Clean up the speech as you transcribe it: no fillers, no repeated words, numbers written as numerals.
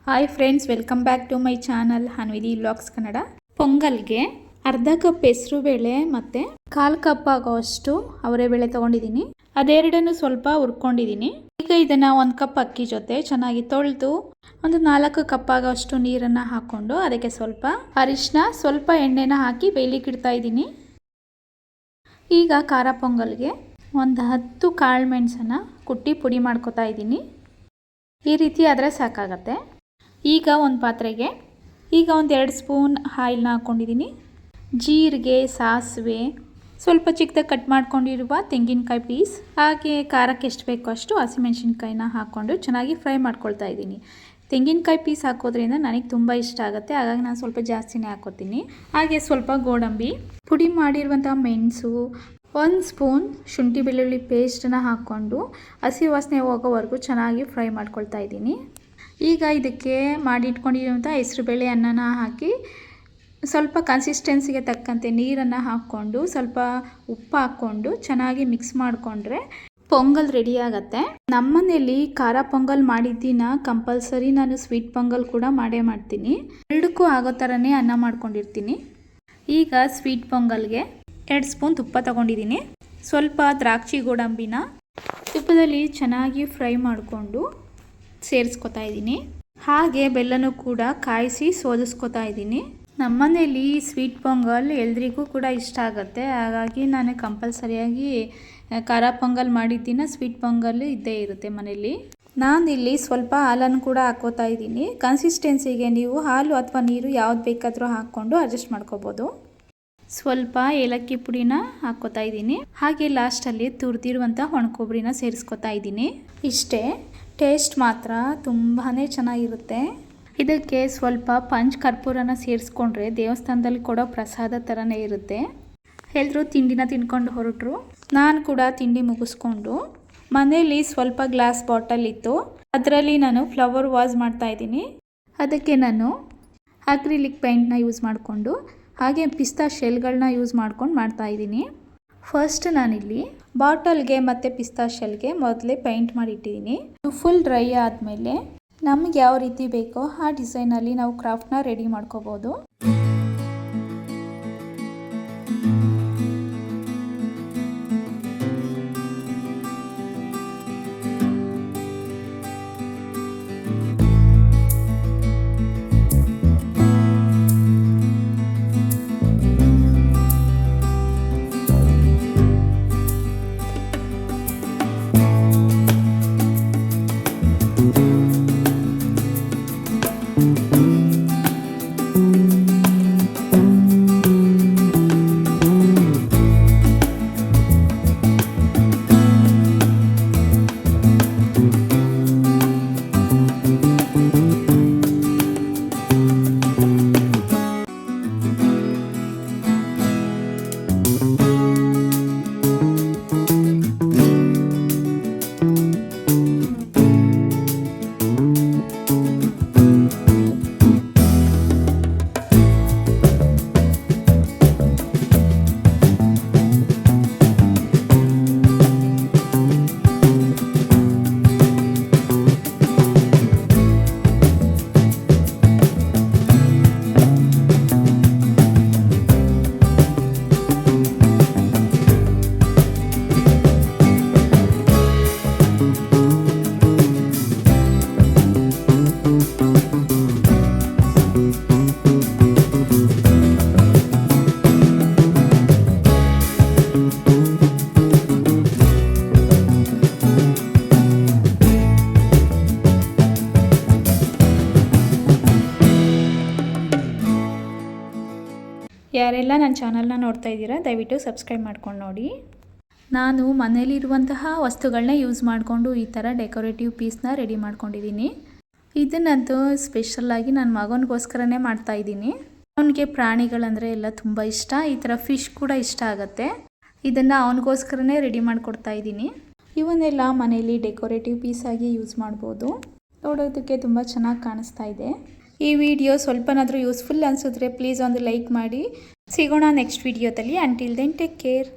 Hi friends, welcome back to my channel Hanvidi vlogs Kannada. ಪೊಂಗಲ್ಗೆ ಅರ್ಧ cup ಹೆಸರು ಬೇಳೆ ಮತ್ತು 1/4 ಕಪ್ ಆಗೋಷ್ಟು ಅವರೇ ಬೇಳೆ ತೊಗೊಂಡಿದ್ದೀನಿ. ಅದೆರಡನ್ನು ಸ್ವಲ್ಪ ಹುರ್ಕೊಂಡಿದ್ದೀನಿ. ಈಗ ಇದನ್ನು 1 ಕಪ್ ಅಕ್ಕಿ ಜೊತೆ ಚೆನ್ನಾಗಿ ತೊಳೆದು ಒಂದು 4 ಕಪ್ ಆಗೋಷ್ಟು ನೀರನ್ನು ಹಾಕ್ಕೊಂಡು ಅದಕ್ಕೆ ಸ್ವಲ್ಪ ಅರಿಶಿನ, ಸ್ವಲ್ಪ ಎಣ್ಣೆನ ಹಾಕಿ ಬೇಯಲಿಕ್ಕೆ ಇಡ್ತಾ ಇದ್ದೀನಿ. ಈಗ ಖಾರ ಪೊಂಗಲ್ಗೆ ಒಂದು 10 ಕಾಳು ಮೆಣಸನ್ನು ಕುಟ್ಟಿ ಪುಡಿ ಮಾಡ್ಕೊತಾ ಇದ್ದೀನಿ. ಈ ರೀತಿ ಆದರೆ ಸಾಕಾಗತ್ತೆ. ಈಗ ಒಂದು ಪಾತ್ರೆಗೆ ಒಂದು 2 ಸ್ಪೂನ್ ಆಯಿಲ್ನ ಹಾಕ್ಕೊಂಡಿದ್ದೀನಿ. ಜೀರಿಗೆ, ಸಾಸಿವೆ, ಸ್ವಲ್ಪ ಚಿಕ್ಕದಾಗಿ ಕಟ್ ಮಾಡ್ಕೊಂಡಿರುವ ತೆಂಗಿನಕಾಯಿ ಪೀಸ್, ಹಾಗೆ ಖಾರಕ್ಕೆ ಎಷ್ಟು ಬೇಕೋ ಅಷ್ಟು ಹಸಿಮೆಣಸಿನ್ಕಾಯಿನ ಹಾಕ್ಕೊಂಡು ಚೆನ್ನಾಗಿ ಫ್ರೈ ಮಾಡ್ಕೊಳ್ತಾ ಇದ್ದೀನಿ. ತೆಂಗಿನಕಾಯಿ ಪೀಸ್ ಹಾಕೋದ್ರಿಂದ ನನಗೆ ತುಂಬ ಇಷ್ಟ ಆಗುತ್ತೆ, ಹಾಗಾಗಿ ನಾನು ಸ್ವಲ್ಪ ಜಾಸ್ತಿನೇ ಹಾಕೋತೀನಿ. ಹಾಗೆ ಸ್ವಲ್ಪ ಗೋಡಂಬಿ, ಪುಡಿ ಮಾಡಿರುವಂಥ ಮೆಣಸು, 1 ಸ್ಪೂನ್ ಶುಂಠಿ ಬೆಳ್ಳುಳ್ಳಿ ಪೇಸ್ಟನ್ನು ಹಾಕ್ಕೊಂಡು ಹಸಿ ವಾಸನೆ ಹೋಗೋವರೆಗೂ ಚೆನ್ನಾಗಿ ಫ್ರೈ ಮಾಡ್ಕೊಳ್ತಾ ಇದ್ದೀನಿ. ಈಗ ಇದಕ್ಕೆ ಮಾಡಿಟ್ಕೊಂಡಿರುವಂಥ ಹೆಸರುಬೇಳೆ ಅನ್ನನ ಹಾಕಿ ಸ್ವಲ್ಪ ಕನ್ಸಿಸ್ಟೆನ್ಸಿಗೆ ತಕ್ಕಂತೆ ನೀರನ್ನು ಹಾಕ್ಕೊಂಡು ಸ್ವಲ್ಪ ಉಪ್ಪು ಹಾಕ್ಕೊಂಡು ಚೆನ್ನಾಗಿ ಮಿಕ್ಸ್ ಮಾಡಿಕೊಂಡ್ರೆ ಪೊಂಗಲ್ ರೆಡಿ ಆಗುತ್ತೆ. ನಮ್ಮನೇಲಿ ಖಾರ ಪೊಂಗಲ್ ಮಾಡಿದ್ದಿನ ಕಂಪಲ್ಸರಿ ನಾನು ಸ್ವೀಟ್ ಪೊಂಗಲ್ ಕೂಡ ಮಾಡೇ ಮಾಡ್ತೀನಿ. ಎರಡಕ್ಕೂ ಆಗೋ ಥರನೇ ಅನ್ನ ಮಾಡ್ಕೊಂಡಿರ್ತೀನಿ. ಈಗ ಸ್ವೀಟ್ ಪೊಂಗಲ್ಗೆ 2 ಸ್ಪೂನ್ ತುಪ್ಪ ತಗೊಂಡಿದ್ದೀನಿ. ಸ್ವಲ್ಪ ದ್ರಾಕ್ಷಿ ಗೋಡಂಬಿನ ತುಪ್ಪದಲ್ಲಿ ಚೆನ್ನಾಗಿ ಫ್ರೈ ಮಾಡಿಕೊಂಡು ಸೇರಿಸ್ಕೊತಾ ಇದ್ದೀನಿ. ಹಾಗೆ ಬೆಲ್ಲನೂ ಕೂಡ ಕಾಯಿಸಿ ಸೋದಿಸ್ಕೊತಾ ಇದ್ದೀನಿ. ನಮ್ಮನೇಲಿ ಸ್ವೀಟ್ ಪೊಂಗಲ್ ಎಲ್ರಿಗೂ ಕೂಡ ಇಷ್ಟ ಆಗುತ್ತೆ, ಹಾಗಾಗಿ ನಾನು ಕಂಪಲ್ಸರಿಯಾಗಿ ಖಾರ ಪೊಂಗಲ್ ಮಾಡಿದ್ದಿನ ಸ್ವೀಟ್ ಪೊಂಗಲ್ ಇದ್ದೇ ಇರುತ್ತೆ ಮನೇಲಿ. ನಾನಿಲ್ಲಿ ಸ್ವಲ್ಪ ಹಾಲನ್ನು ಕೂಡ ಹಾಕೋತಾ ಇದ್ದೀನಿ. ಕನ್ಸಿಸ್ಟೆನ್ಸಿಗೆ ನೀವು ಹಾಲು ಅಥವಾ ನೀರು ಯಾವ್ದು ಬೇಕಾದರೂ ಹಾಕ್ಕೊಂಡು ಅಡ್ಜಸ್ಟ್ ಮಾಡ್ಕೋಬೋದು. ಸ್ವಲ್ಪ ಏಲಕ್ಕಿ ಪುಡಿನ ಹಾಕ್ಕೋತಾ ಇದ್ದೀನಿ. ಹಾಗೆ ಲಾಸ್ಟಲ್ಲಿ ತುರಿದಿರುವಂಥ ಒಣಕೊಬ್ಬರಿನ ಸೇರಿಸ್ಕೊತಾ ಇದ್ದೀನಿ. ಇಷ್ಟೇ, ಟೇಸ್ಟ್ ಮಾತ್ರ ತುಂಬಾ ಚೆನ್ನಾಗಿರುತ್ತೆ. ಇದಕ್ಕೆ ಸ್ವಲ್ಪ ಪಂಚ್ ಕರ್ಪೂರನ ಸೇರಿಸ್ಕೊಂಡ್ರೆ ದೇವಸ್ಥಾನದಲ್ಲಿ ಕೊಡೋ ಪ್ರಸಾದ ಥರನೇ ಇರುತ್ತೆ. ಎಲ್ಲರೂ ತಿಂಡಿನ ತಿನ್ಕೊಂಡು ಹೊರಟರು. ನಾನು ಕೂಡ ತಿಂಡಿ ಮುಗಿಸ್ಕೊಂಡು ಮನೇಲಿ ಸ್ವಲ್ಪ ಗ್ಲಾಸ್ ಬಾಟಲ್ ಇತ್ತು, ಅದರಲ್ಲಿ ನಾನು ಫ್ಲವರ್ ವಾಸ್ ಮಾಡ್ತಾ ಇದ್ದೀನಿ. ಅದಕ್ಕೆ ನಾನು ಅಕ್ರಿಲಿಕ್ ಪೇಂಟ್ನ ಯೂಸ್ ಮಾಡಿಕೊಂಡು ಹಾಗೆ ಪಿಸ್ತಾ ಶೆಲ್ಗಳನ್ನ ಯೂಸ್ ಮಾಡ್ಕೊಂಡು ಮಾಡ್ತಾ ಇದ್ದೀನಿ. ಫಸ್ಟ್ ನಾನಿಲ್ಲಿ ಬಾಟಲ್ಗೆ ಮತ್ತು ಪಿಸ್ತಾ ಶೆಲ್ಗೆ ಮೊದಲೇ ಪೇಂಟ್ ಮಾಡಿಟ್ಟಿದ್ದೀನಿ. ಫುಲ್ ಡ್ರೈ ಆದಮೇಲೆ ನಮ್ಗೆ ಯಾವ ರೀತಿ ಬೇಕೋ ಆ ಡಿಸೈನಲ್ಲಿ ನಾವು ಕ್ರಾಫ್ಟ್ನ ರೆಡಿ ಮಾಡ್ಕೋಬೋದು. ಯಾರೆಲ್ಲ ನನ್ನ ಚಾನಲ್ನ ನೋಡ್ತಾ ಇದ್ದೀರಾ ದಯವಿಟ್ಟು ಸಬ್ಸ್ಕ್ರೈಬ್ ಮಾಡ್ಕೊಂಡು ನೋಡಿ. ನಾನು ಮನೇಲಿರುವಂತಹ ವಸ್ತುಗಳನ್ನ ಯೂಸ್ ಮಾಡಿಕೊಂಡು ಈ ಥರ ಡೆಕೋರೇಟಿವ್ ಪೀಸ್ನ ರೆಡಿ ಮಾಡ್ಕೊಂಡಿದ್ದೀನಿ. ಇದನ್ನಂತೂ ಸ್ಪೆಷಲ್ಲಾಗಿ ನನ್ನ ಮಗನಿಗೋಸ್ಕರನೇ ಮಾಡ್ತಾಯಿದ್ದೀನಿ. ಅವನಿಗೆ ಪ್ರಾಣಿಗಳಂದರೆ ಎಲ್ಲ ತುಂಬ ಇಷ್ಟ, ಈ ಥರ ಫಿಶ್ ಕೂಡ ಇಷ್ಟ ಆಗುತ್ತೆ. ಇದನ್ನು ಅವನಿಗೋಸ್ಕರನೇ ರೆಡಿ ಮಾಡಿಕೊಡ್ತಾ ಇದ್ದೀನಿ. ಇವನ್ನೆಲ್ಲ ಮನೇಲಿ ಡೆಕೋರೇಟಿವ್ ಪೀಸಾಗಿ ಯೂಸ್ ಮಾಡ್ಬೋದು. ನೋಡೋದಕ್ಕೆ ತುಂಬ ಚೆನ್ನಾಗಿ ಕಾಣಿಸ್ತಾ ಇದೆ. ಈ ವಿಡಿಯೋ ಸ್ವಲ್ಪನಾದರೂ ಯೂಸ್ಫುಲ್ ಅನಿಸಿದ್ರೆ ಪ್ಲೀಸ್ ಒಂದು ಲೈಕ್ ಮಾಡಿ. ಸಿಗೋಣ ನೆಕ್ಸ್ಟ್ ವಿಡಿಯೋದಲ್ಲಿ. Until then take care.